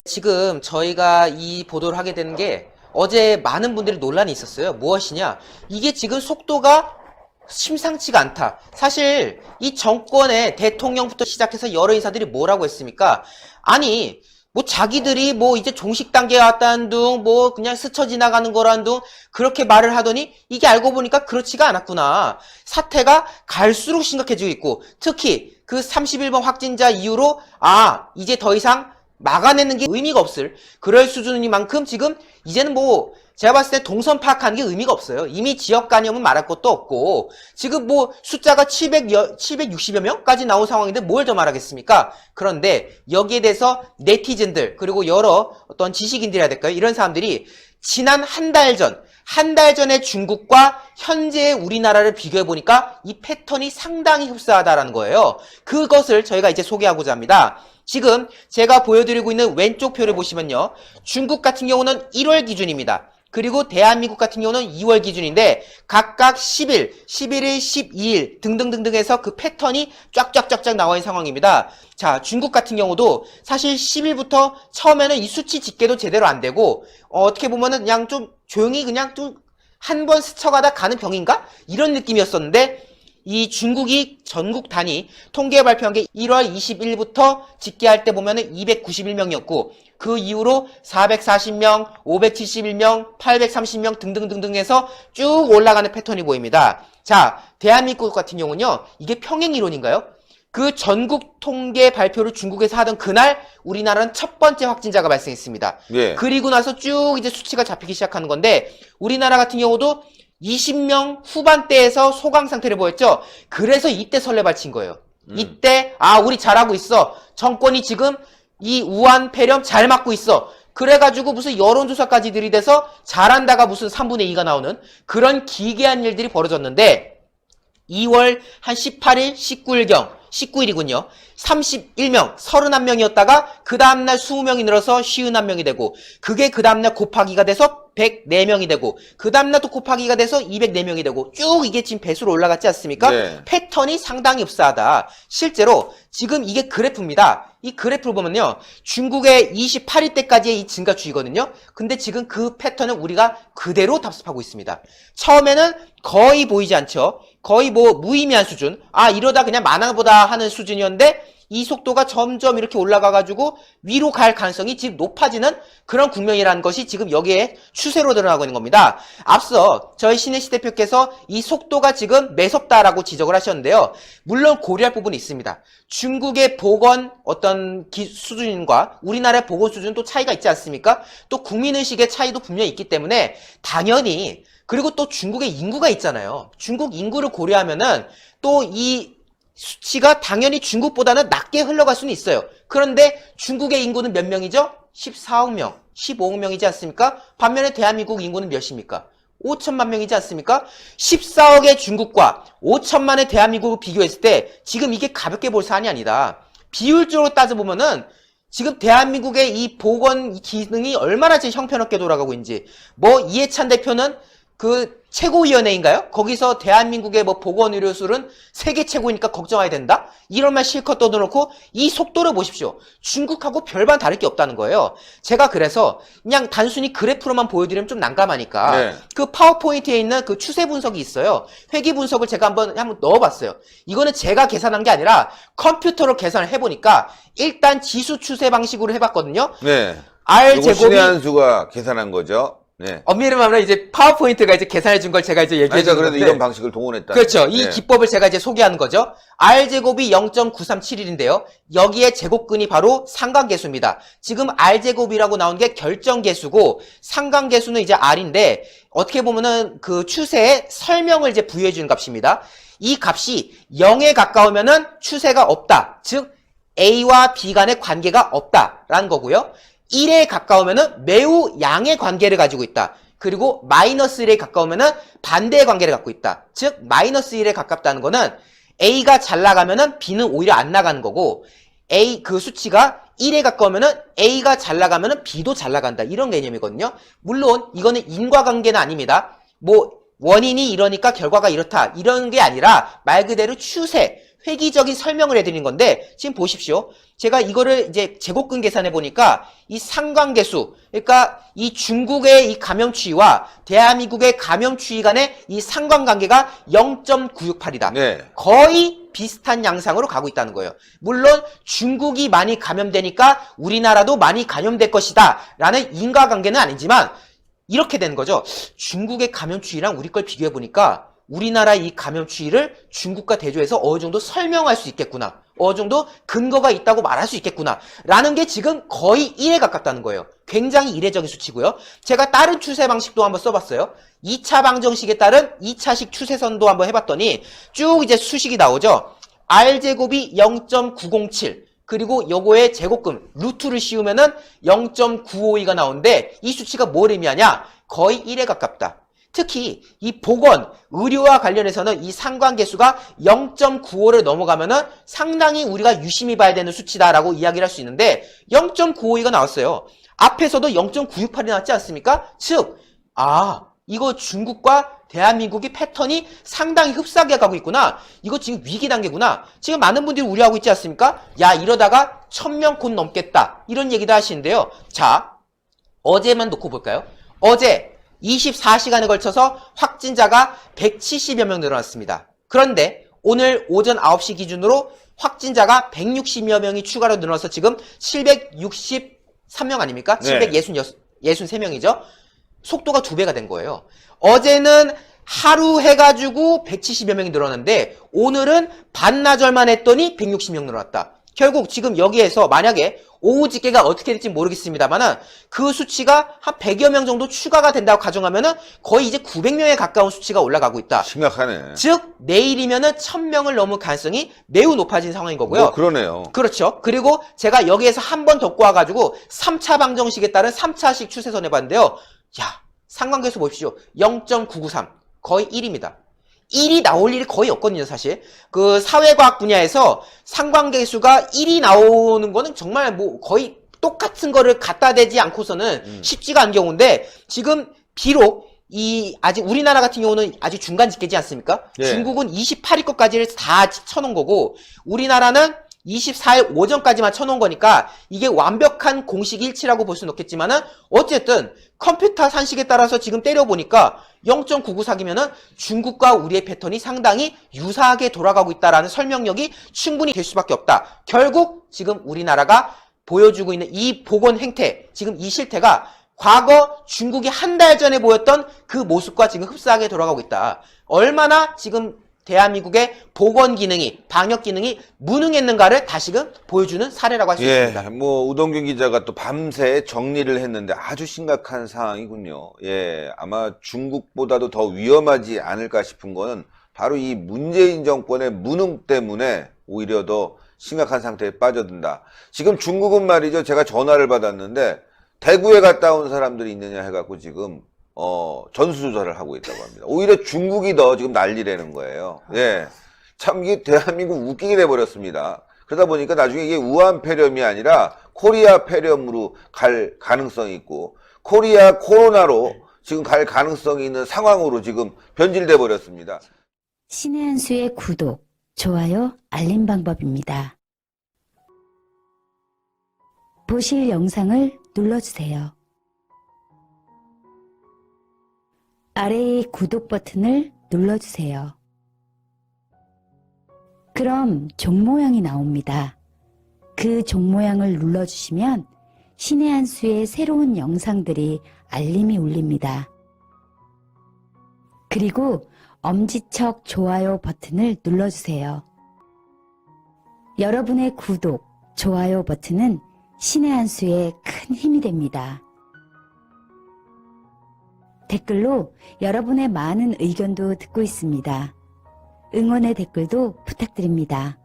지금 저희가 이 보도를 하게 되는 게 어제 많은 분들이 논란이 있었어요. 무엇이냐? 이게 지금 속도가 심상치가 않다. 사실 이 정권의 대통령부터 시작해서 여러 인사들이 뭐라고 했습니까? 아니, 뭐 자기들이 뭐 이제 종식 단계에 왔다는 둥, 뭐 그냥 스쳐 지나가는 거라는 둥 그렇게 말을 하더니 이게 알고 보니까 그렇지가 않았구나. 사태가 갈수록 심각해지고 있고 특히 그 31번 확진자 이후로 이제 더 이상 막아내는 게 의미가 없을 그럴 수준이만큼 지금 이제는 뭐 제가 봤을 때 동선 파악하는 게 의미가 없어요. 이미 지역 감염은 말할 것도 없고 지금 뭐 숫자가 760여 명까지 나온 상황인데 뭘 더 말하겠습니까? 그런데 여기에 대해서 네티즌들 그리고 여러 어떤 지식인들이라 해야 될까요? 이런 사람들이 지난 한 달 전에 중국과 현재의 우리나라를 비교해 보니까 이 패턴이 상당히 흡사하다라는 거예요. 그것을 저희가 이제 소개하고자 합니다. 지금 제가 보여드리고 있는 왼쪽 표를 보시면요. 중국 같은 경우는 1월 기준입니다. 그리고 대한민국 같은 경우는 2월 기준인데 각각 10일, 11일, 12일 등등등등 해서 그 패턴이 쫙쫙쫙쫙 나와 있는 상황입니다. 자, 중국 같은 경우도 사실 10일부터 처음에는 이 수치 집계도 제대로 안 되고 어떻게 보면은 그냥 좀 조용히 그냥 좀 한 번 스쳐가다 가는 병인가? 이런 느낌이었었는데 이 중국이 전국 단위 통계 발표한 게 1월 20일부터 집계할 때 보면은 291명이었고 그 이후로 440명, 571명, 830명 등등등등 해서 쭉 올라가는 패턴이 보입니다. 자, 대한민국 같은 경우는요. 이게 평행 이론인가요? 그 전국 통계 발표를 중국에서 하던 그날 우리나라는 첫 번째 확진자가 발생했습니다. 예. 그리고 나서 쭉 이제 수치가 잡히기 시작하는 건데 우리나라 같은 경우도 20명 후반대에서 소강 상태를 보였죠. 그래서 이때 설레발친 거예요. 이때 우리 잘하고 있어. 정권이 지금 이 우한 폐렴 잘 막고 있어. 그래가지고 무슨 여론조사까지 들이대서 잘한다가 무슨 3분의 2가 나오는 그런 기괴한 일들이 벌어졌는데 2월 한 18일, 19일이군요. 31명, 31명이었다가 그 다음날 20명이 늘어서 51명이 되고 그게 그 다음날 곱하기가 돼서 104명이 되고 그 다음날 또 곱하기가 돼서 204명이 되고 쭉 이게 지금 배수로 올라갔지 않습니까? 네. 패턴이 상당히 흡사하다. 실제로 지금 이게 그래프입니다. 이 그래프를 보면요. 중국의 28일 때까지의 이 증가 추이거든요. 근데 지금 그 패턴은 우리가 그대로 답습하고 있습니다. 처음에는 거의 보이지 않죠. 거의 뭐 무의미한 수준. 이러다 그냥 만화보다 하는 수준이었는데 이 속도가 점점 이렇게 올라가가지고 위로 갈 가능성이 지금 높아지는 그런 국면이라는 것이 지금 여기에 추세로 드러나고 있는 겁니다. 앞서 저희 신혜시 대표께서 이 속도가 지금 매섭다라고 지적을 하셨는데요. 물론 고려할 부분이 있습니다. 중국의 보건 어떤 수준과 우리나라의 보건 수준도 차이가 있지 않습니까? 또 국민의식의 차이도 분명히 있기 때문에 당연히 그리고 또 중국의 인구가 있잖아요. 중국 인구를 고려하면은 또 이 수치가 당연히 중국보다는 낮게 흘러갈 수는 있어요. 그런데 중국의 인구는 몇 명이죠? 14억 명, 15억 명이지 않습니까? 반면에 대한민국 인구는 몇입니까? 5천만 명이지 않습니까? 14억의 중국과 5천만의 대한민국을 비교했을 때 지금 이게 가볍게 볼 사안이 아니다. 비율적으로 따져보면은 지금 대한민국의 이 보건 기능이 얼마나 지금 형편없게 돌아가고 있는지 뭐 이해찬 대표는 그 최고위원회인가요? 거기서 대한민국의 뭐 보건의료술은 세계 최고이니까 걱정해야 된다? 이런 말 실컷 떠들어놓고 이 속도를 보십시오. 중국하고 별반 다를 게 없다는 거예요. 제가 그래서 그냥 단순히 그래프로만 보여드리면 좀 난감하니까 네. 그 파워포인트에 있는 그 추세 분석이 있어요. 회귀 분석을 제가 한번 넣어봤어요. 이거는 제가 계산한 게 아니라 컴퓨터로 계산을 해보니까 일단 지수 추세 방식으로 해봤거든요. 네. R 이거 제곱이 신의 한 수가 계산한 거죠. 네. 엄밀히 말하면 이제 파워포인트가 이제 계산해 준 걸 제가 이제 얘기해 그러니까 준 그래도 건데 이런 방식을 동원했다. 그렇죠. 이 네. 기법을 제가 이제 소개하는 거죠. R제곱이 0.937인데요. 여기에 제곱근이 바로 상관계수입니다. 지금 R제곱이라고 나온 게 결정계수고 상관계수는 이제 R인데 어떻게 보면은 그 추세에 설명을 이제 부여해 주는 값입니다. 이 값이 0에 가까우면은 추세가 없다. 즉 A와 B 간의 관계가 없다라는 거고요. 1에 가까우면은 매우 양의 관계를 가지고 있다. 그리고 마이너스 1에 가까우면은 반대의 관계를 갖고 있다. 즉 마이너스 1에 가깝다는 거는 A가 잘 나가면은 B는 오히려 안 나가는 거고 A 그 수치가 1에 가까우면은 A가 잘 나가면은 B도 잘 나간다. 이런 개념이거든요. 물론 이거는 인과관계는 아닙니다. 뭐 원인이 이러니까 결과가 이렇다. 이런 게 아니라 말 그대로 추세, 획기적인 설명을 해드리는 건데 지금 보십시오. 제가 이거를 이제 제곱근 계산해 보니까 이 상관계수, 그러니까 이 중국의 이 감염 추이와 대한민국의 감염 추이 간의 이 상관관계가 0.968이다. 네. 거의 비슷한 양상으로 가고 있다는 거예요. 물론 중국이 많이 감염되니까 우리나라도 많이 감염될 것이다 라는 인과관계는 아니지만 이렇게 되는 거죠. 중국의 감염 추이랑 우리 걸 비교해 보니까 우리나라 이 감염 추이를 중국과 대조해서 어느 정도 설명할 수 있겠구나. 어느 정도 근거가 있다고 말할 수 있겠구나. 라는 게 지금 거의 1에 가깝다는 거예요. 굉장히 이례적인 수치고요. 제가 다른 추세 방식도 한번 써봤어요. 2차 방정식에 따른 2차식 추세선도 한번 해봤더니 쭉 이제 수식이 나오죠. R제곱이 0.907. 그리고 요거의 제곱근, 루트를 씌우면은 0.952가 나오는데 이 수치가 뭘 의미하냐? 거의 1에 가깝다. 특히 이 보건, 의료와 관련해서는 이 상관계수가 0.95를 넘어가면은 상당히 우리가 유심히 봐야 되는 수치다라고 이야기를 할 수 있는데 0.952가 나왔어요. 앞에서도 0.968이 나왔지 않습니까? 즉, 이거 중국과 대한민국이 패턴이 상당히 흡사하게 가고 있구나. 이거 지금 위기 단계구나. 지금 많은 분들이 우려하고 있지 않습니까? 야, 이러다가 1000명 곧 넘겠다. 이런 얘기도 하시는데요. 자, 어제만 놓고 볼까요? 어제 24시간에 걸쳐서 확진자가 170여 명 늘어났습니다. 그런데 오늘 오전 9시 기준으로 확진자가 160여 명이 추가로 늘어나서 지금 763명 아닙니까? 네. 763명이죠. 속도가 2배가 된 거예요. 어제는 하루 해가지고 170여 명이 늘어났는데 오늘은 반나절만 했더니 160명 늘어났다. 결국 지금 여기에서 만약에 오후 집계가 어떻게 될지 모르겠습니다만은 그 수치가 한 100여 명 정도 추가가 된다고 가정하면은 거의 이제 900명에 가까운 수치가 올라가고 있다. 심각하네. 즉 내일이면은 1000명을 넘을 가능성이 매우 높아진 상황인 거고요. 뭐 그러네요. 그렇죠. 그리고 제가 여기에서 한 번 더 꼬아가지고 3차 방정식에 따른 3차식 추세선 해봤는데요. 야, 상관계수 보십시오. 0.993. 거의 1입니다. 1이 나올 일이 거의 없거든요, 사실. 그 사회과학 분야에서 상관계수가 1이 나오는 거는 정말 뭐 거의 똑같은 거를 갖다 대지 않고서는 쉽지가 않은 경우인데 지금 비록 아직 우리나라 같은 경우는 아직 중간 집계지 않습니까? 예. 중국은 28일 것까지를 다 쳐놓은 거고 우리나라는 24일 오전까지만 쳐놓은 거니까 이게 완벽한 공식 일치라고 볼 수는 없겠지만은 어쨌든 컴퓨터 산식에 따라서 지금 때려보니까 0.994이면은 중국과 우리의 패턴이 상당히 유사하게 돌아가고 있다라는 설명력이 충분히 될 수밖에 없다. 결국 지금 우리나라가 보여주고 있는 이 보건 행태, 지금 이 실태가 과거 중국이 한 달 전에 보였던 그 모습과 지금 흡사하게 돌아가고 있다. 얼마나 지금 대한민국의 보건 기능이, 방역 기능이 무능했는가를 다시금 보여주는 사례라고 할 수 있습니다. 뭐 우동균 기자가 또 밤새 정리를 했는데 아주 심각한 상황이군요. 예, 아마 중국보다도 더 위험하지 않을까 싶은 거는 바로 이 문재인 정권의 무능 때문에 오히려 더 심각한 상태에 빠져든다. 지금 중국은 말이죠. 제가 전화를 받았는데 대구에 갔다 온 사람들이 있느냐 해갖고 지금 전수조사를 하고 있다고 합니다. 오히려 중국이 더 지금 난리라는 거예요. 예. 참, 이게 대한민국 웃기게 돼버렸습니다. 그러다 보니까 나중에 이게 우한 폐렴이 아니라 코리아 폐렴으로 갈 가능성이 있고, 코리아 코로나로 지금 갈 가능성이 있는 상황으로 지금 변질돼 버렸습니다. 신의 한 수의 구독, 좋아요, 알림 방법입니다. 보실 영상을 눌러주세요. 아래의 구독 버튼을 눌러주세요. 그럼 종 모양이 나옵니다. 그 종 모양을 눌러주시면 신의 한 수의 새로운 영상들이 알림이 울립니다. 그리고 엄지척 좋아요 버튼을 눌러주세요. 여러분의 구독, 좋아요 버튼은 신의 한 수의 큰 힘이 됩니다. 댓글로 여러분의 많은 의견도 듣고 있습니다. 응원의 댓글도 부탁드립니다.